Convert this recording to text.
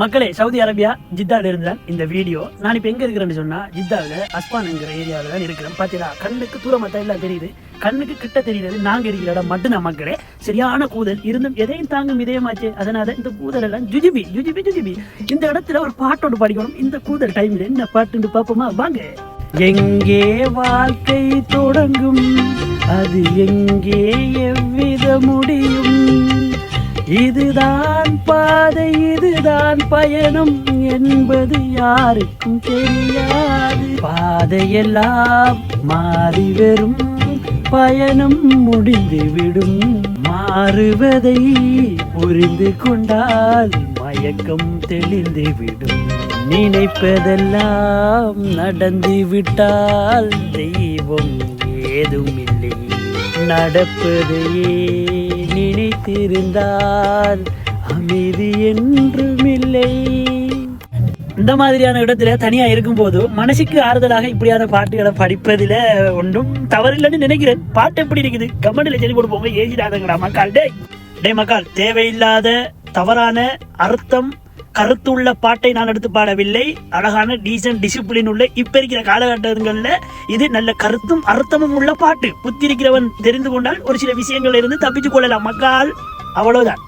மக்களே, Saudi Arabia ஜித்தாவில் இருந்தால் இந்த வீடியோ. நான் இப்போ எங்கே இருக்கிறேன்னு சொன்னால், ஜித்தாவில் அஸ்பான்ங்கிற ஏரியாவில் தான் இருக்கிறேன். பார்த்தீங்களா, கண்ணுக்கு தூரமாக எல்லாம் தெரியுது, கண்ணுக்கு கிட்ட தெரியுது. நாங்கள் இருக்கிற இடம் மட்டும்தான் மக்களே. சரியான கூதல் இருந்தும் எதையும் தாங்கும் இதயமாச்சு. அதனால இந்த கூதல் எல்லாம் ஜுஜிபி ஜுஜிபி ஜுஜிபி. இந்த இடத்துல ஒரு பாட்டோடு படிக்கணும். இந்த கூதல் டைமில் என்ன பாட்டுன்னு பார்ப்போமா வாங்க. எங்கே வாழ்க்கை தொடங்கும், அது எங்கே எவ்வித முடியும், இதுதான் பாதை இதுதான் பயணம் என்பது யாருக்கும் தெரியாது. பாதையெல்லாம் மாறி வரும், பயணம் முடிந்துவிடும். மாறுவதை புரிந்து கொண்டால் மயக்கம் தெளிந்துவிடும். நினைப்பதெல்லாம் நடந்து விட்டால் தெய்வம் ஏதும் இல்லை. நடப்பதையே நினைத்திருந்தால் அமைதி என்றும் இல்லை. இந்த மாதிரியான இடத்துல தனியா இருக்கும் போது மனசுக்கு ஆறுதலாக இப்படியான பாட்டுகளை படிப்பதில் ஒன்றும் தவறில்லைன்னு நினைக்கிறேன். பாட்டு எப்படி இருக்குது கமெண்ட்ல சொல்லி கொடுப்போங்க. ஏசிடாதங்கடா மக்கள். டே மக்கள், தேவையில்லாத தவறான அர்த்தம் கருத்துள்ள பாட்டை நான் எடுத்து பாடவில்லை. அழகான டீசன்ட் டிசிப்ளின் உள்ள இப்ப இருக்கிற காலகட்டங்கள்ல இது நல்ல கருத்தும் அர்த்தமும் உள்ள பாட்டு. புத்திருக்கிறவன் தெரிந்து கொண்டால் ஒரு சில விஷயங்கள்ல இருந்து தப்பிச்சு கொள்ளலாம் மக்கள். அவ்வளவுதான்.